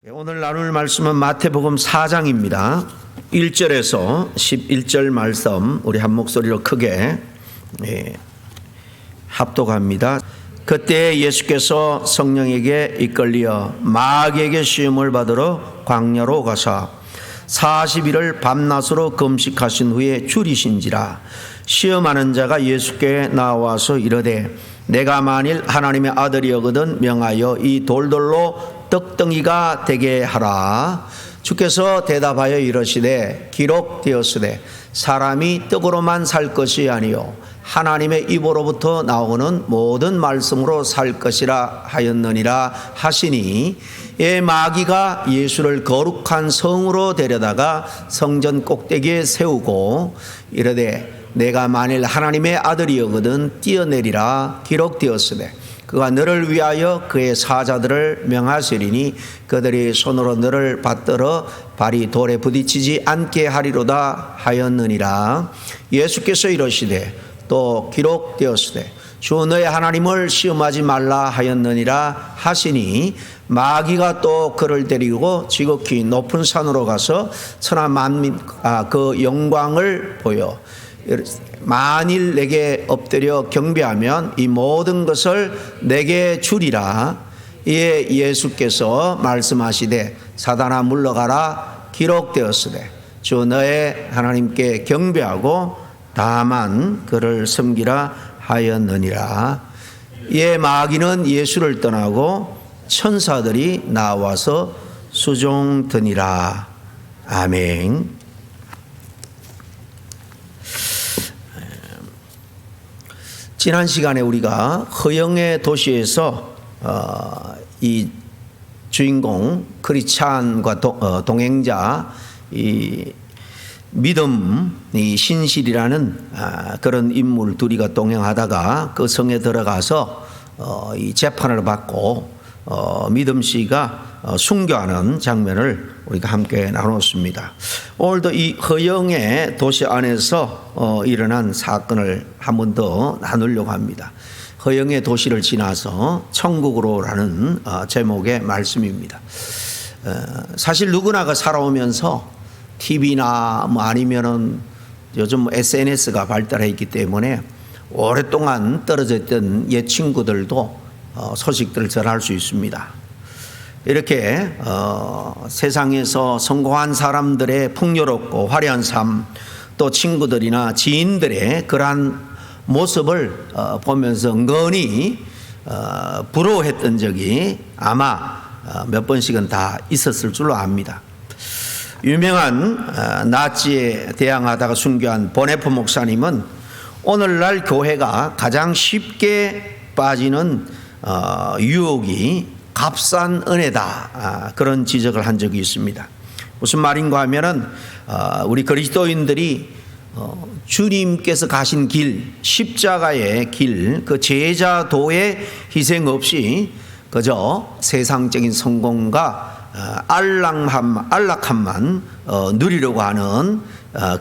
오늘 나눌 말씀은 마태복음 4장입니다. 1절에서 11절 말씀 우리 한 목소리로 크게 합독합니다. 그때 예수께서 성령에게 이끌려 마귀에게 시험을 받으러 광야로 가사 40일을 밤낮으로 금식하신 후에 줄이신지라. 시험하는 자가 예수께 나와서 이르되 내가 만일 하나님의 아들이거든 명하여 이 돌들로 떡덩이가 되게 하라. 주께서 대답하여 이르시되 기록되었으되 사람이 떡으로만 살 것이 아니요 하나님의 입으로부터 나오는 모든 말씀으로 살 것이라 하였느니라 하시니, 마귀가 예수를 거룩한 성으로 데려다가 성전 꼭대기에 세우고 이르되 내가 만일 하나님의 아들이거든 뛰어내리라. 기록되었으되 그가 너를 위하여 그의 사자들을 명하시리니 그들이 손으로 너를 받들어 발이 돌에 부딪히지 않게 하리로다 하였느니라. 예수께서 이르시되 또 기록되었으되 주 너의 하나님을 시험하지 말라 하였느니라 하시니, 마귀가 또 그를 데리고 지극히 높은 산으로 가서 천하 만민 그 영광을 보여 만일 내게 엎드려 경배하면 이 모든 것을 내게 주리라. 이에 예수께서 말씀하시되 사단아 물러가라. 기록되었으되 주 너의 하나님께 경배하고 다만 그를 섬기라 하였느니라. 이에 마귀는 예수를 떠나고 천사들이 나와서 수종드니라. 아멘. 지난 시간에 우리가 허영의 도시에서 이 주인공 크리스찬과 동행자 이 믿음 이 신실이라는 그런 인물 둘이가 동행하다가 그 성에 들어가서 이 재판을 받고 믿음 씨가 순교하는 장면을 우리가 함께 나눴습니다. 오늘도 이 허영의 도시 안에서 일어난 사건을 한 번 더 나누려고 합니다. 허영의 도시를 지나서 천국으로라는 제목의 말씀입니다. 사실 누구나가 살아오면서 TV나 아니면은 요즘 SNS가 발달해 있기 때문에 오랫동안 떨어져 있던 옛 친구들도 소식들을 전할 수 있습니다. 이렇게 세상에서 성공한 사람들의 풍요롭고 화려한 삶, 또 친구들이나 지인들의 그러한 모습을 보면서 은근히 부러워했던 적이 아마 몇 번씩은 다 있었을 줄로 압니다. 유명한 나치에 대항하다가 순교한 보네프 목사님은 오늘날 교회가 가장 쉽게 빠지는 유혹이 값싼 은혜다, 그런 지적을 한 적이 있습니다. 무슨 말인가 하면은 우리 그리스도인들이 주님께서 가신 길, 십자가의 길, 그 제자도의 희생 없이 그저 세상적인 성공과 안락함만 누리려고 하는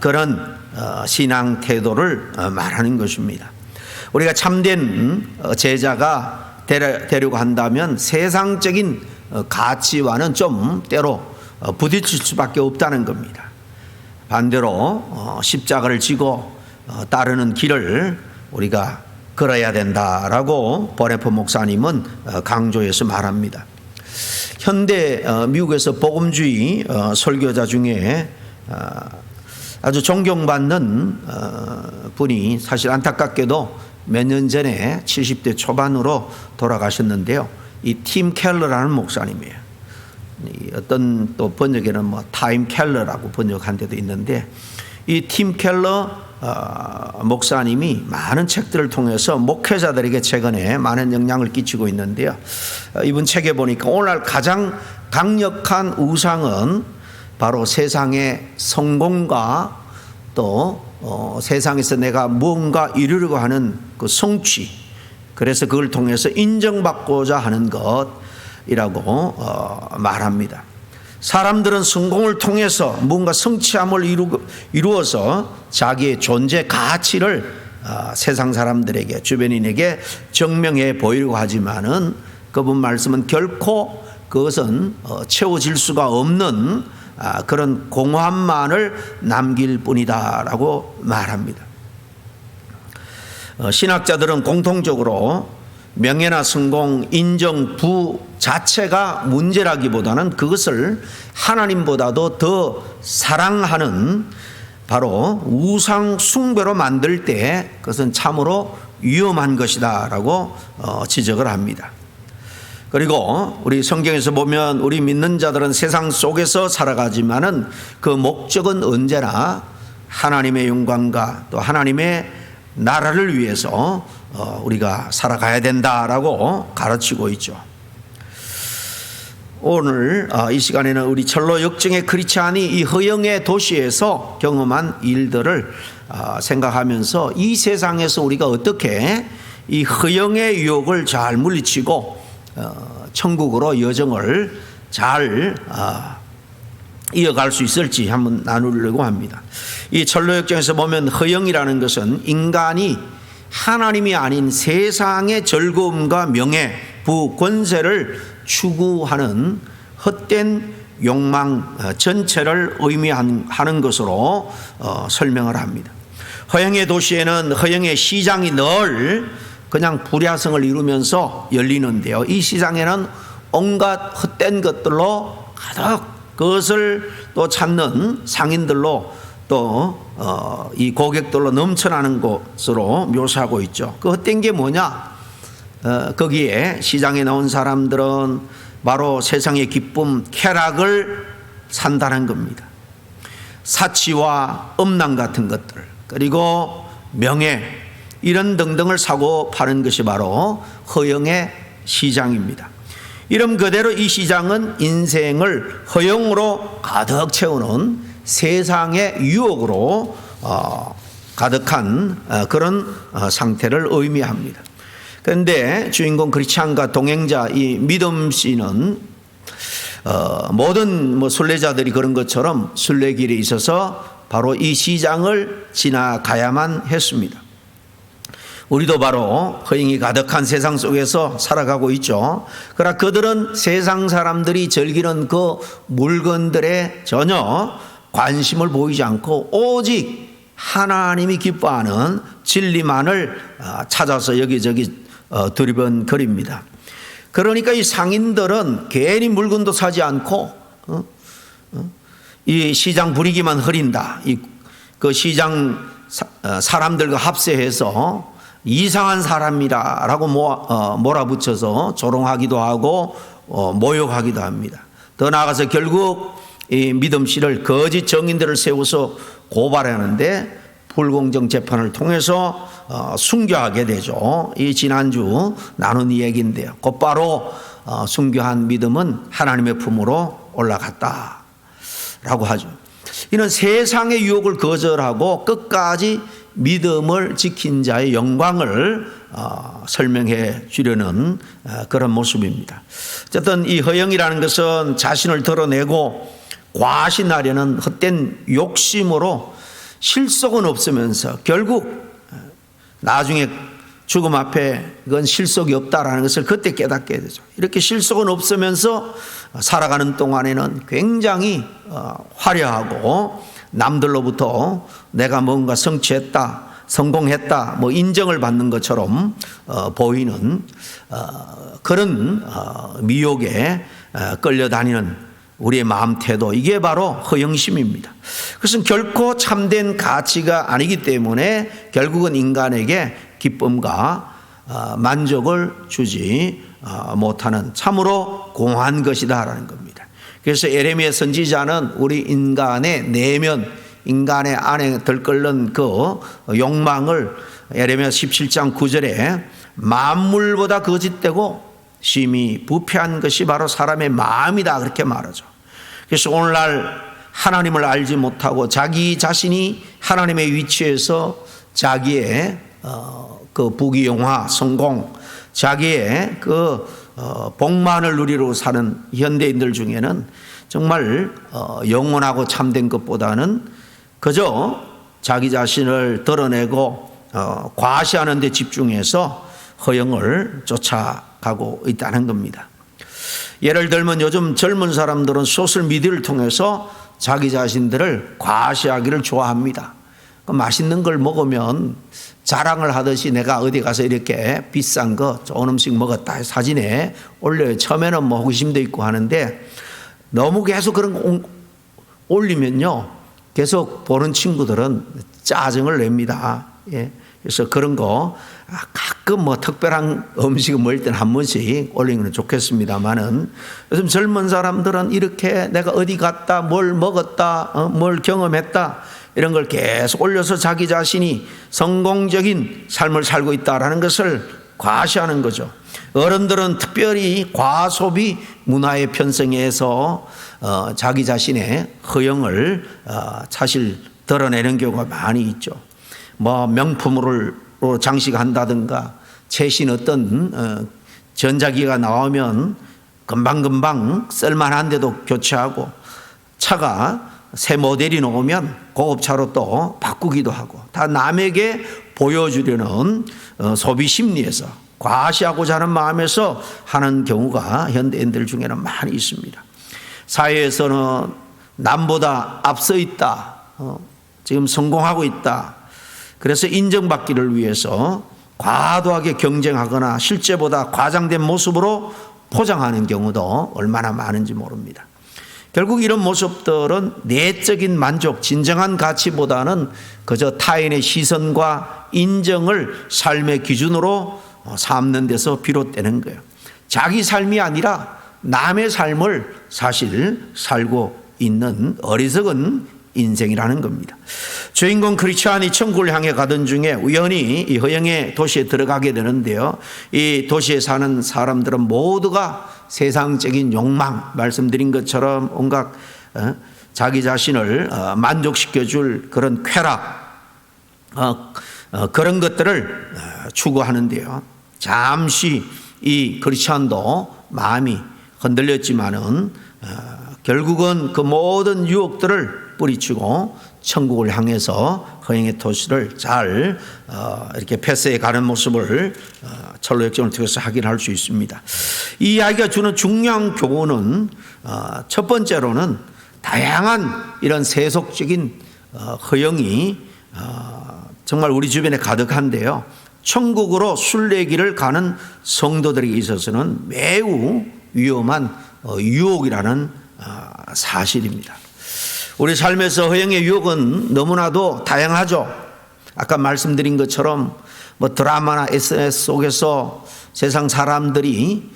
그런 신앙 태도를 말하는 것입니다. 우리가 참된 제자가 되려고 한다면 세상적인 가치와는 좀 때로 부딪힐 수밖에 없다는 겁니다. 반대로 십자가를 지고 따르는 길을 우리가 걸어야 된다라고 보네프 목사님은 강조해서 말합니다. 현대 미국에서 복음주의 설교자 중에 아주 존경받는 분이 사실 안타깝게도 몇 년 전에 70대 초반으로 돌아가셨는데요. 이 팀 켈러라는 목사님이에요. 어떤 또 번역에는 타임 켈러라고 번역한 데도 있는데, 이 팀 켈러 목사님이 많은 책들을 통해서 목회자들에게 최근에 많은 영향을 끼치고 있는데요. 이분 책에 보니까 오늘날 가장 강력한 우상은 바로 세상의 성공과 또 세상에서 내가 무언가 이루려고 하는 그 성취, 그래서 그걸 통해서 인정받고자 하는 것이라고 말합니다. 사람들은 성공을 통해서 무언가 성취함을 이루어서 자기의 존재 가치를 세상 사람들에게, 주변인에게 증명해 보이려고 하지만은 그분 말씀은 결코 그것은 채워질 수가 없는 그런 공허함만을 남길 뿐이다라고 말합니다. 신학자들은 공통적으로 명예나 성공, 인정, 부 자체가 문제라기보다는 그것을 하나님보다도 더 사랑하는 바로 우상 숭배로 만들 때 그것은 참으로 위험한 것이다 라고 지적을 합니다. 그리고 우리 성경에서 보면 우리 믿는 자들은 세상 속에서 살아가지만은 그 목적은 언제나 하나님의 영광과 또 하나님의 나라를 위해서 우리가 살아가야 된다라고 가르치고 있죠. 오늘 이 시간에는 우리 철로 역정의 크리스찬이 이 허영의 도시에서 경험한 일들을 생각하면서 이 세상에서 우리가 어떻게 이 허영의 유혹을 잘 물리치고 천국으로 여정을 잘 이어갈 수 있을지 한번 나누려고 합니다. 이 철로 역정에서 보면 허영이라는 것은 인간이 하나님이 아닌 세상의 즐거움과 명예, 부, 권세를 추구하는 헛된 욕망 전체를 의미하는 것으로 설명을 합니다. 허영의 도시에는 허영의 시장이 늘 그냥 불야성을 이루면서 열리는데요. 이 시장에는 온갖 헛된 것들로 가득 그것을 또 찾는 상인들로 또 이 고객들로 넘쳐나는 것으로 묘사하고 있죠. 그 헛된 게 뭐냐? 거기에 시장에 나온 사람들은 바로 세상의 기쁨, 쾌락을 산다는 겁니다. 사치와 음란 같은 것들, 그리고 명예 이런 등등을 사고 파는 것이 바로 허영의 시장입니다. 이름 그대로 이 시장은 인생을 허영으로 가득 채우는 세상의 유혹으로 가득한 그런 상태를 의미합니다. 그런데 주인공 크리스찬과 동행자 이 믿음 씨는 모든 순례자들이 그런 것처럼 순례길에 있어서 바로 이 시장을 지나가야만 했습니다. 우리도 바로 허영이 가득한 세상 속에서 살아가고 있죠. 그러나 그들은 세상 사람들이 즐기는 그 물건들에 전혀 관심을 보이지 않고 오직 하나님이 기뻐하는 진리만을 찾아서 여기저기 두리번거립니다. 그러니까 이 상인들은 괜히 물건도 사지 않고 이 시장 분위기만 흐린다. 그 시장 사람들과 합세해서 이상한 사람이라고 몰아붙여서 조롱하기도 하고 모욕하기도 합니다. 더 나아가서 결국 이 믿음 씨를 거짓 정인들을 세워서 고발하는데 불공정 재판을 통해서 순교하게 되죠. 이 지난주 나눈 이야기인데요. 곧바로 순교한 믿음은 하나님의 품으로 올라갔다라고 하죠. 이는 세상의 유혹을 거절하고 끝까지 믿음을 지킨 자의 영광을 설명해 주려는 그런 모습입니다. 어쨌든 이 허영이라는 것은 자신을 드러내고 과신하려는 헛된 욕심으로 실속은 없으면서 결국 나중에 죽음 앞에 그건 실속이 없다라는 것을 그때 깨닫게 되죠. 이렇게 실속은 없으면서 살아가는 동안에는 굉장히 화려하고 남들로부터 내가 뭔가 성취했다, 성공했다, 인정을 받는 것처럼 보이는 그런 미혹에 끌려다니는 우리의 마음 태도, 이게 바로 허영심입니다. 그것은 결코 참된 가치가 아니기 때문에 결국은 인간에게 기쁨과 만족을 주지 못하는 참으로 공허한 것이다라는 겁니다. 그래서 예레미야 선지자는 우리 인간의 내면, 인간의 안에 들끓는 그 욕망을 예레미야 17장 9절에 만물보다 거짓되고 심히 부패한 것이 바로 사람의 마음이다 그렇게 말하죠. 그래서 오늘날 하나님을 알지 못하고 자기 자신이 하나님의 위치에서 자기의 그 부귀영화, 성공, 자기의 그 복만을 누리러 사는 현대인들 중에는 정말 영원하고 참된 것보다는 그저 자기 자신을 드러내고 과시하는 데 집중해서 허영을 쫓아가고 있다는 겁니다. 예를 들면 요즘 젊은 사람들은 소셜미디어를 통해서 자기 자신들을 과시하기를 좋아합니다. 맛있는 걸 먹으면 자랑을 하듯이 내가 어디 가서 이렇게 비싼 거 좋은 음식 먹었다 사진에 올려요. 처음에는 뭐 호기심도 있고 하는데 너무 계속 그런 거 올리면요 계속 보는 친구들은 짜증을 냅니다. 예. 그래서 그런 거 가끔 뭐 특별한 음식을 먹을 때는 한 번씩 올리는 건 좋겠습니다만은 요즘 젊은 사람들은 이렇게 내가 어디 갔다 뭘 먹었다 뭘 경험했다 이런 걸 계속 올려서 자기 자신이 성공적인 삶을 살고 있다라는 것을 과시하는 거죠. 어른들은 특별히 과소비 문화에 편성해서 자기 자신의 허영을 사실 드러내는 경우가 많이 있죠. 뭐 명품으로 장식한다든가 최신 어떤 전자기가 나오면 금방금방 쓸만한데도 교체하고 차가 새 모델이 나오면 고급차로 또 바꾸기도 하고 다 남에게 보여주려는 소비 심리에서 과시하고자 하는 마음에서 하는 경우가 현대인들 중에는 많이 있습니다. 사회에서는 남보다 앞서 있다, 지금 성공하고 있다. 그래서 인정받기를 위해서 과도하게 경쟁하거나 실제보다 과장된 모습으로 포장하는 경우도 얼마나 많은지 모릅니다. 결국 이런 모습들은 내적인 만족, 진정한 가치보다는 그저 타인의 시선과 인정을 삶의 기준으로 삼는 데서 비롯되는 거예요. 자기 삶이 아니라 남의 삶을 사실 살고 있는 어리석은 인생이라는 겁니다. 주인공 크리스찬이 천국을 향해 가던 중에 우연히 이 허영의 도시에 들어가게 되는데요. 이 도시에 사는 사람들은 모두가 세상적인 욕망, 말씀드린 것처럼 온갖 자기 자신을 만족시켜줄 그런 쾌락, 그런 것들을 추구하는데요. 잠시 이 크리스찬도 마음이 흔들렸지만은 결국은 그 모든 유혹들을 뿌리치고 천국을 향해서 허영의 도시를 잘 이렇게 패스해 가는 모습을 철로 역정을 통해서 확인할 수 있습니다. 이 이야기가 주는 중요한 교훈은 첫 번째로는 다양한 이런 세속적인 허영이 정말 우리 주변에 가득한데요. 천국으로 순례길을 가는 성도들에게 있어서는 매우 위험한 유혹이라는 사실입니다. 우리 삶에서 허영의 유혹은 너무나도 다양하죠. 아까 말씀드린 것처럼 뭐 드라마나 SNS 속에서 세상 사람들이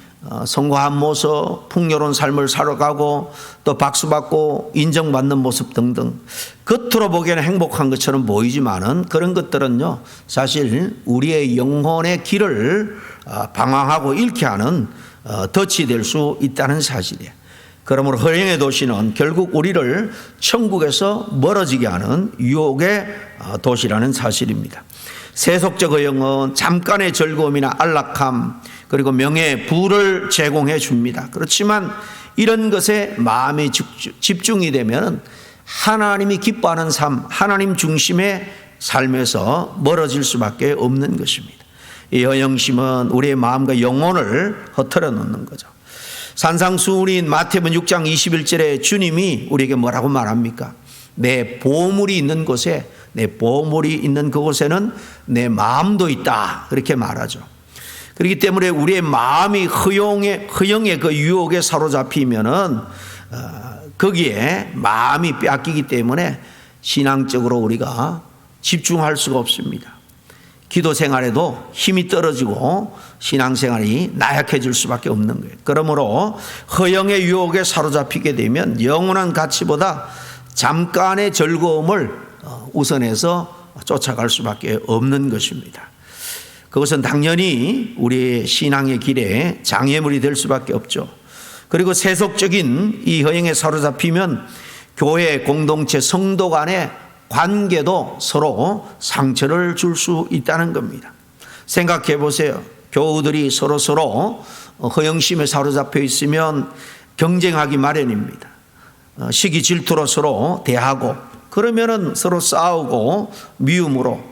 성공한 모습, 풍요로운 삶을 살아가고 또 박수받고 인정받는 모습 등등 겉으로 보기에는 행복한 것처럼 보이지만은 그런 것들은요 사실 우리의 영혼의 길을 방황하고 잃게 하는 덫이 될 수 있다는 사실이에요. 그러므로 허영의 도시는 결국 우리를 천국에서 멀어지게 하는 유혹의 도시라는 사실입니다. 세속적 허영은 잠깐의 즐거움이나 안락함 그리고 명예, 부를 제공해 줍니다. 그렇지만 이런 것에 마음이 집중이 되면 하나님이 기뻐하는 삶, 하나님 중심의 삶에서 멀어질 수밖에 없는 것입니다. 이 허영심은 우리의 마음과 영혼을 흩어려 놓는 거죠. 산상수훈인 마태복음 6장 21절에 주님이 우리에게 뭐라고 말합니까? 내 보물이 있는 곳에, 내 보물이 있는 그곳에는 내 마음도 있다 그렇게 말하죠. 그렇기 때문에 우리의 마음이 허영의 그 유혹에 사로잡히면은 거기에 마음이 빼앗기기 때문에 신앙적으로 우리가 집중할 수가 없습니다. 기도 생활에도 힘이 떨어지고 신앙생활이 나약해질 수밖에 없는 거예요. 그러므로 허영의 유혹에 사로잡히게 되면 영원한 가치보다 잠깐의 즐거움을 우선해서 쫓아갈 수밖에 없는 것입니다. 그것은 당연히 우리의 신앙의 길에 장애물이 될 수밖에 없죠. 그리고 세속적인 이 허영에 사로잡히면 교회 공동체 성도 간의 관계도 서로 상처를 줄 수 있다는 겁니다. 생각해 보세요. 교우들이 서로 허영심에 사로잡혀 있으면 경쟁하기 마련입니다. 시기 질투로 서로 대하고 그러면은 서로 싸우고 미움으로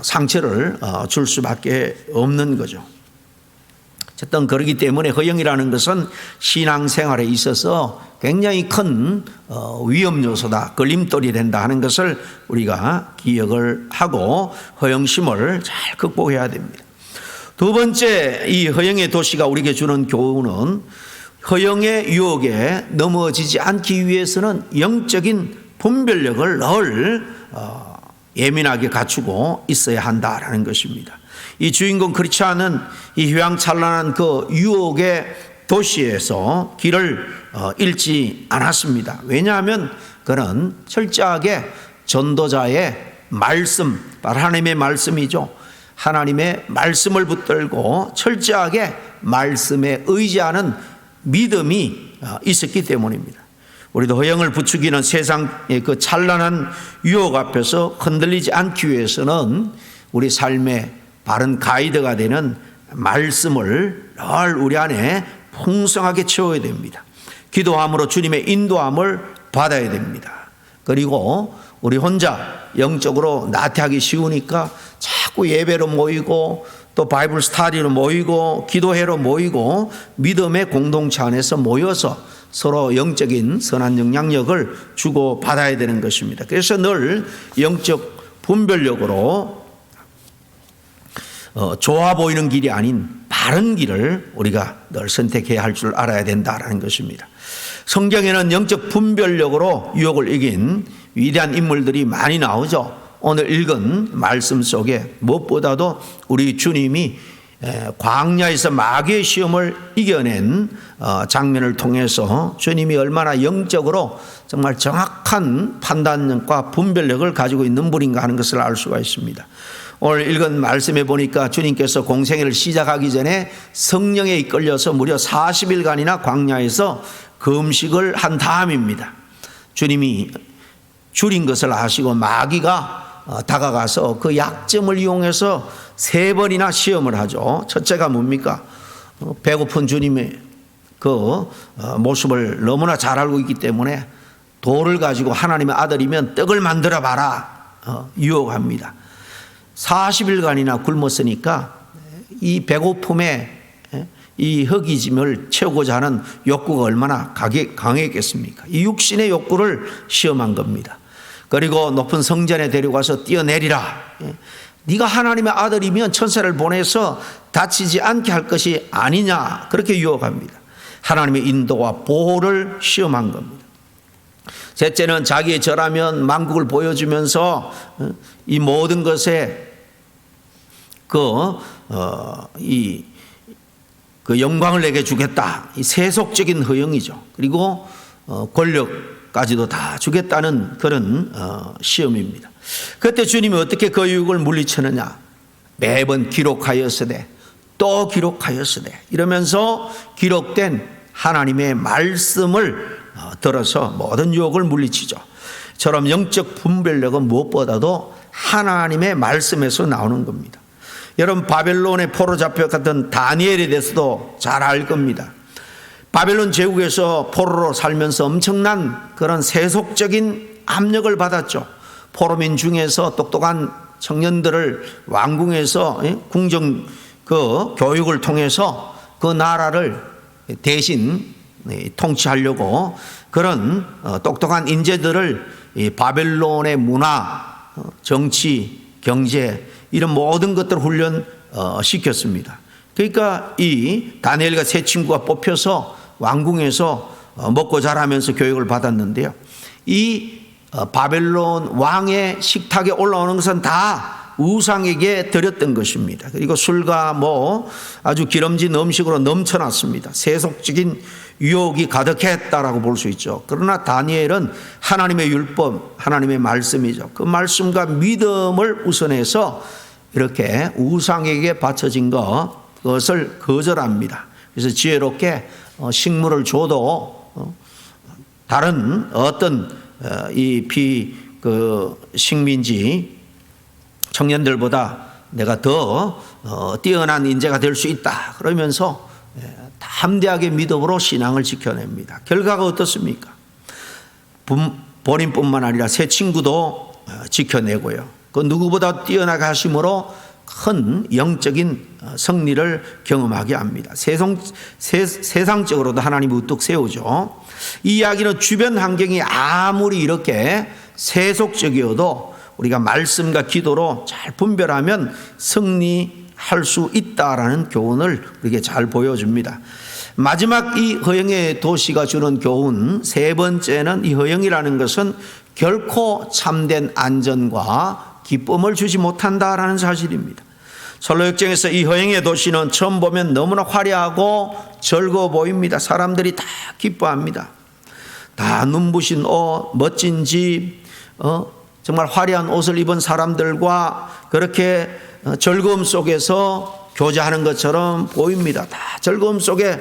상처를 줄 수밖에 없는 거죠. 어쨌든 그러기 때문에 허영이라는 것은 신앙생활에 있어서 굉장히 큰 위험 요소다, 걸림돌이 된다 하는 것을 우리가 기억을 하고 허영심을 잘 극복해야 됩니다. 두 번째, 이 허영의 도시가 우리에게 주는 교훈은 허영의 유혹에 넘어지지 않기 위해서는 영적인 분별력을 늘 예민하게 갖추고 있어야 한다라는 것입니다. 이 주인공 크리스찬은 이 휘황찬란한 그 유혹의 도시에서 길을 잃지 않았습니다. 왜냐하면 그는 철저하게 전도자의 말씀, 하나님의 말씀이죠. 하나님의 말씀을 붙들고 철저하게 말씀에 의지하는 믿음이 있었기 때문입니다. 우리도 허영을 부추기는 세상의 그 찬란한 유혹 앞에서 흔들리지 않기 위해서는 우리 삶의 바른 가이드가 되는 말씀을 늘 우리 안에 풍성하게 채워야 됩니다. 기도함으로 주님의 인도함을 받아야 됩니다. 그리고 우리 혼자 영적으로 나태하기 쉬우니까 자꾸 예배로 모이고 또 바이블 스터디로 모이고 기도회로 모이고 믿음의 공동체 안에서 모여서 서로 영적인 선한 영향력을 주고 받아야 되는 것입니다. 그래서 늘 영적 분별력으로 좋아 보이는 길이 아닌 바른 길을 우리가 늘 선택해야 할 줄 알아야 된다라는 것입니다. 성경에는 영적 분별력으로 유혹을 이긴 위대한 인물들이 많이 나오죠. 오늘 읽은 말씀 속에 무엇보다도 우리 주님이 광야에서 마귀의 시험을 이겨낸 장면을 통해서 주님이 얼마나 영적으로 정말 정확한 판단력과 분별력을 가지고 있는 분인가 하는 것을 알 수가 있습니다. 오늘 읽은 말씀에 보니까 주님께서 공생애를 시작하기 전에 성령에 이끌려서 무려 40일간이나 광야에서 금식을 한 다음입니다. 주님이 줄인 것을 아시고 마귀가 다가가서 그 약점을 이용해서 3번이나 시험을 하죠. 첫째가 뭡니까? 배고픈 주님의 그 모습을 너무나 잘 알고 있기 때문에 돌을 가지고 하나님의 아들이면 떡을 만들어 봐라 유혹합니다. 40일간이나 굶었으니까 이 배고픔에 이 허기짐을 채우고자 하는 욕구가 얼마나 강했겠습니까? 이 육신의 욕구를 시험한 겁니다. 그리고 높은 성전에 데려가서 뛰어내리라. 네가 하나님의 아들이면 천사를 보내서 다치지 않게 할 것이 아니냐, 그렇게 유혹합니다. 하나님의 인도와 보호를 시험한 겁니다. 셋째는 자기의 절하면 만국을 보여주면서 이 모든 것에 그 영광을 내게 주겠다. 이 세속적인 허영이죠. 그리고 권력까지도 다 주겠다는 그런 시험입니다. 그때 주님이 어떻게 그 유혹을 물리치느냐? 매번 기록하였으되 또 기록하였으되 이러면서 기록된 하나님의 말씀을 들어서 모든 유혹을 물리치죠. 저럼 영적 분별력은 무엇보다도 하나님의 말씀에서 나오는 겁니다. 여러분, 바벨론의 포로 잡혀갔던 다니엘에 대해서도 잘 알 겁니다. 바벨론 제국에서 포로로 살면서 엄청난 그런 세속적인 압력을 받았죠. 포로민 중에서 똑똑한 청년들을 왕궁에서 궁정 그 교육을 통해서 그 나라를 대신 통치하려고 그런 똑똑한 인재들을 바벨론의 문화, 정치, 경제 이런 모든 것들을 훈련시켰습니다. 그러니까 이 다니엘과 세 친구가 뽑혀서 왕궁에서 먹고 자라면서 교육을 받았는데요. 이 바벨론 왕의 식탁에 올라오는 것은 다 우상에게 드렸던 것입니다. 그리고 술과 아주 기름진 음식으로 넘쳐났습니다. 세속적인 유혹이 가득했다라고 볼 수 있죠. 그러나 다니엘은 하나님의 율법, 하나님의 말씀이죠. 그 말씀과 믿음을 우선해서 이렇게 우상에게 바쳐진 그것을 거절합니다. 그래서 지혜롭게 식물을 줘도 다른 어떤 식민지 청년들보다 내가 더 뛰어난 인재가 될 수 있다. 그러면서 담대하게 믿음으로 신앙을 지켜냅니다. 결과가 어떻습니까? 본인뿐만 아니라 세 친구도 지켜내고요. 그 누구보다 뛰어나게 하심으로 큰 영적인 승리를 경험하게 합니다. 세상적으로도 하나님이 우뚝 세우죠. 이 이야기는 주변 환경이 아무리 이렇게 세속적이어도 우리가 말씀과 기도로 잘 분별하면 승리할 수 있다라는 교훈을 우리에게 잘 보여줍니다. 마지막 이 허영의 도시가 주는 교훈 세 번째는, 이 허영이라는 것은 결코 참된 안전과 기쁨을 주지 못한다라는 사실입니다. 선로역정에서 이 허영의 도시는 처음 보면 너무나 화려하고 즐거워 보입니다. 사람들이 다 기뻐합니다. 다 눈부신 옷, 멋진 집, 정말 화려한 옷을 입은 사람들과 그렇게 즐거움 속에서 교제하는 것처럼 보입니다. 다 즐거움 속에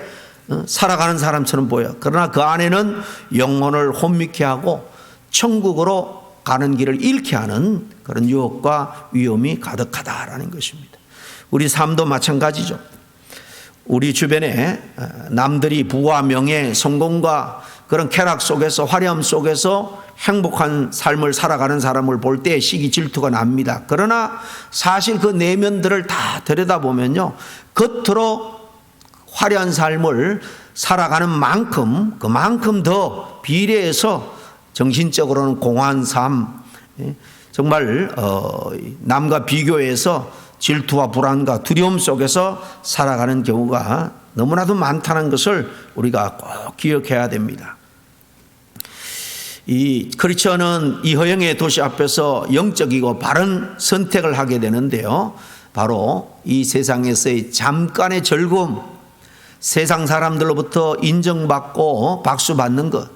살아가는 사람처럼 보여요. 그러나 그 안에는 영혼을 혼미케 하고 천국으로 가는 길을 잃게 하는 그런 유혹과 위험이 가득하다라는 것입니다. 우리 삶도 마찬가지죠. 우리 주변에 남들이 부와 명예, 성공과 그런 쾌락 속에서, 화려함 속에서 행복한 삶을 살아가는 사람을 볼 때 시기 질투가 납니다. 그러나 사실 그 내면들을 다 들여다보면요, 겉으로 화려한 삶을 살아가는 만큼, 그만큼 더 비례해서 정신적으로는 공허한 삶, 정말 남과 비교해서 질투와 불안과 두려움 속에서 살아가는 경우가 너무나도 많다는 것을 우리가 꼭 기억해야 됩니다. 이 크리스천은 이 허영의 도시 앞에서 영적이고 바른 선택을 하게 되는데요, 바로 이 세상에서의 잠깐의 즐거움, 세상 사람들로부터 인정받고 박수받는 것,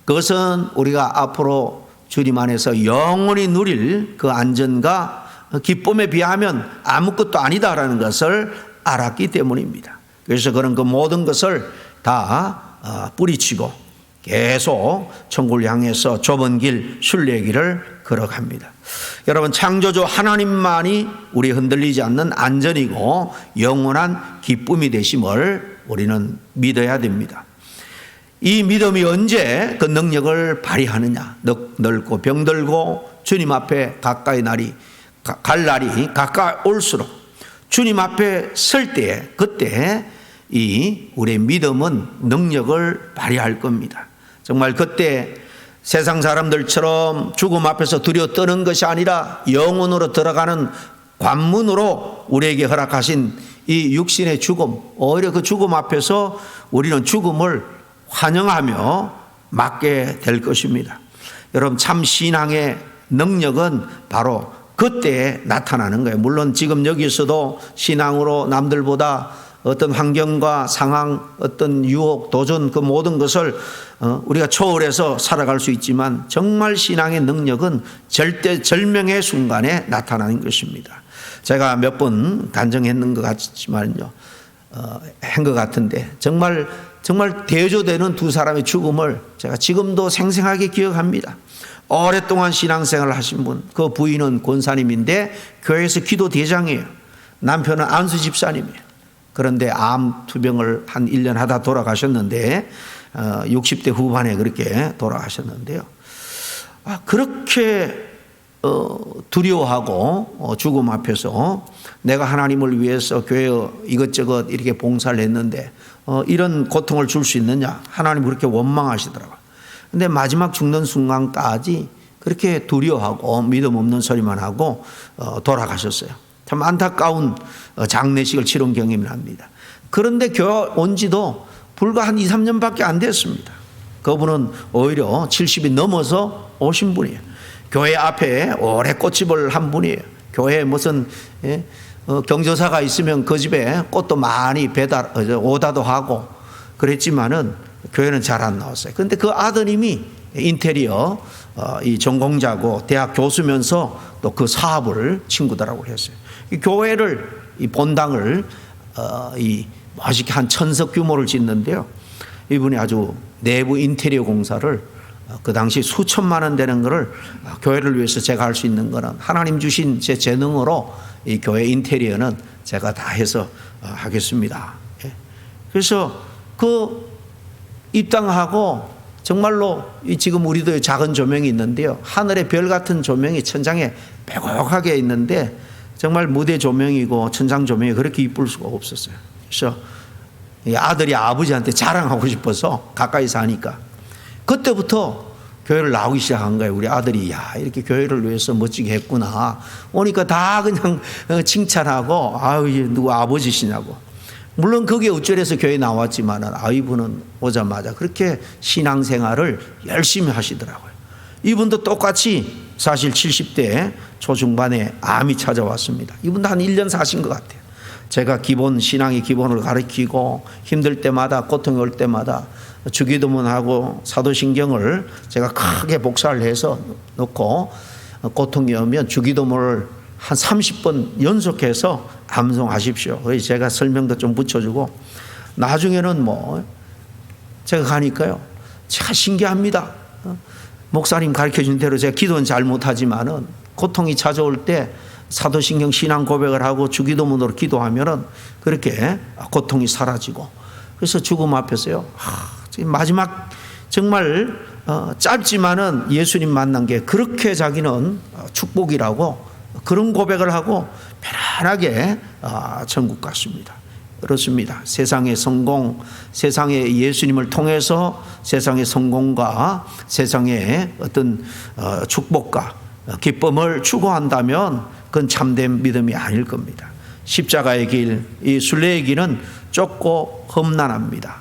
그것은 우리가 앞으로 주님 안에서 영원히 누릴 그 안전과 기쁨에 비하면 아무것도 아니다라는 것을 알았기 때문입니다. 그래서 그런 그 모든 것을 다 뿌리치고 계속 천국을 향해서 좁은 길, 순례의 길을 걸어갑니다. 여러분, 창조주 하나님만이 우리 흔들리지 않는 안전이고 영원한 기쁨이 되심을 우리는 믿어야 됩니다. 이 믿음이 언제 그 능력을 발휘하느냐? 넓고 병들고 주님 앞에 가까이 갈 날이 가까이 올수록 주님 앞에 설 때에, 그때 이 우리의 믿음은 능력을 발휘할 겁니다. 정말 그때 세상 사람들처럼 죽음 앞에서 두려워 떠는 것이 아니라 영혼으로 들어가는 관문으로 우리에게 허락하신 이 육신의 죽음, 오히려 그 죽음 앞에서 우리는 죽음을 환영하며 맞게 될 것입니다. 여러분, 참 신앙의 능력은 바로 그때에 나타나는 거예요. 물론 지금 여기서도 신앙으로 남들보다 어떤 환경과 상황, 어떤 유혹, 도전, 그 모든 것을 우리가 초월해서 살아갈 수 있지만 정말 신앙의 능력은 절대절명의 순간에 나타나는 것입니다. 제가 몇 번 간증했는 것 같지만요, 한 것 같은데 정말 대조되는 두 사람의 죽음을 제가 지금도 생생하게 기억합니다. 오랫동안 신앙생활을 하신 분, 그 부인은 권사님인데 교회에서 기도 대장이에요. 남편은 안수 집사님이에요. 그런데 암 투병을 한 1년 하다 돌아가셨는데 60대 후반에 그렇게 돌아가셨는데요. 그렇게 두려워하고 죽음 앞에서 내가 하나님을 위해서 교회 이것저것 이렇게 봉사를 했는데 이런 고통을 줄 수 있느냐, 하나님 그렇게 원망하시더라고요. 근데 마지막 죽는 순간까지 그렇게 두려워하고 믿음 없는 소리만 하고 돌아가셨어요. 참 안타까운 장례식을 치른 경험이 납니다. 그런데 교회 온 지도 불과 한 2, 3년밖에 안 됐습니다. 그분은 오히려 70이 넘어서 오신 분이에요. 교회 앞에 오래 꽃집을 한 분이에요. 교회에 무슨 경조사가 있으면 그 집에 꽃도 많이 오다도 하고 그랬지만은 교회는 잘 안 나왔어요. 그런데 그 아드님이 인테리어 이 전공자고 대학 교수면서 또 그 사업을 친구들하고 했어요. 이 교회를, 이 본당을 멋있게 한 1000석 규모를 짓는데요, 이분이 아주 내부 인테리어 공사를 그 당시 수천만 원 되는 거를 교회를 위해서 제가 할 수 있는 거는 하나님 주신 제 재능으로 이 교회 인테리어는 제가 다 해서 하겠습니다. 그래서 그 입당하고 정말로 지금 우리도 작은 조명이 있는데요, 하늘의 별 같은 조명이 천장에 빼곡하게 있는데 정말 무대 조명이고 천장 조명이 그렇게 이쁠 수가 없었어요. 그래서 이 아들이 아버지한테 자랑하고 싶어서 가까이 사니까 그때부터 교회를 나오기 시작한 거예요. 우리 아들이 야 이렇게 교회를 위해서 멋지게 했구나. 오니까 다 그냥 칭찬하고 아유 누구 아버지시냐고. 물론 그게 어쩌래서 교회 나왔지만은 이분은 오자마자 그렇게 신앙생활을 열심히 하시더라고요. 이분도 똑같이 사실 70대 초중반에 암이 찾아왔습니다. 이분도 한 1년 사신 것 같아요. 제가 신앙의 기본을 가르치고 힘들 때마다 고통이 올 때마다 주기도문하고 사도신경을 제가 크게 복사를 해서 넣고 고통이 오면 주기도문을 한 30번 연속해서 암송하십시오. 그래서 제가 설명도 좀 붙여주고 나중에는 제가 가니까요. 제가 신기합니다. 목사님 가르쳐준 대로 제가 기도는 잘 못하지만은 고통이 찾아올 때 사도신경 신앙 고백을 하고 주기도문으로 기도하면은 그렇게 고통이 사라지고 그래서 죽음 앞에서요. 마지막 정말 짧지만은 예수님 만난 게 그렇게 자기는 축복이라고 그런 고백을 하고 편안하게 천국 갔습니다. 그렇습니다. 세상의 성공, 세상의 예수님을 통해서 세상의 성공과 세상의 어떤 축복과 기쁨을 추구한다면 그건 참된 믿음이 아닐 겁니다. 십자가의 길, 이 순례의 길은 좁고 험난합니다.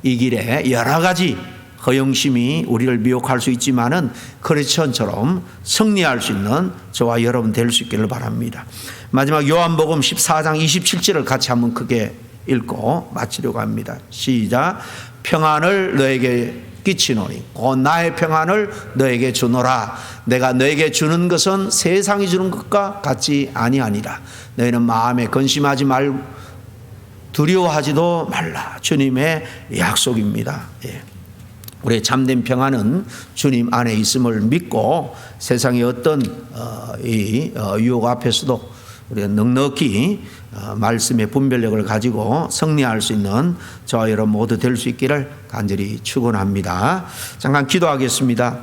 이 길에 여러 가지 허영심이 우리를 미혹할 수 있지만은 크리스천처럼 승리할 수 있는 저와 여러분 될 수 있기를 바랍니다. 마지막 요한복음 14장 27절을 같이 한번 크게 읽고 마치려고 합니다. 시작. 평안을 너에게 끼치노니 곧 나의 평안을 너에게 주노라. 내가 너에게 주는 것은 세상이 주는 것과 같지 아니하니라. 너희는 마음에 근심하지 말고 두려워하지도 말라. 주님의 약속입니다. 예. 우리의 참된 평안은 주님 안에 있음을 믿고 세상의 어떤 유혹 앞에서도 우리가 넉넉히 말씀의 분별력을 가지고 승리할 수 있는 저와 여러분 모두 될 수 있기를 간절히 축원합니다. 잠깐 기도하겠습니다.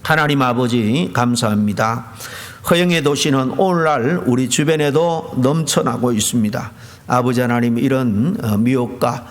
하나님 아버지 감사합니다. 허영의 도시는 오늘날 우리 주변에도 넘쳐나고 있습니다. 아버지 하나님 이런 미혹과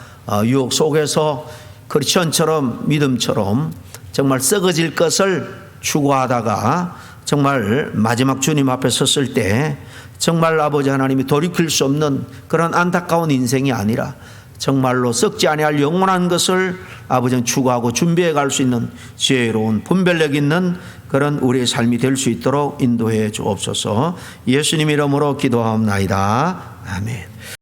유혹 속에서 크리스천처럼 믿음처럼 정말 썩어질 것을 추구하다가 정말 마지막 주님 앞에 섰을 때 정말 아버지 하나님이 돌이킬 수 없는 그런 안타까운 인생이 아니라 정말로 썩지 아니할 영원한 것을 아버지는 추구하고 준비해 갈 수 있는 지혜로운 분별력 있는 그런 우리의 삶이 될 수 있도록 인도해 주옵소서. 예수님 이름으로 기도하옵나이다. 아멘.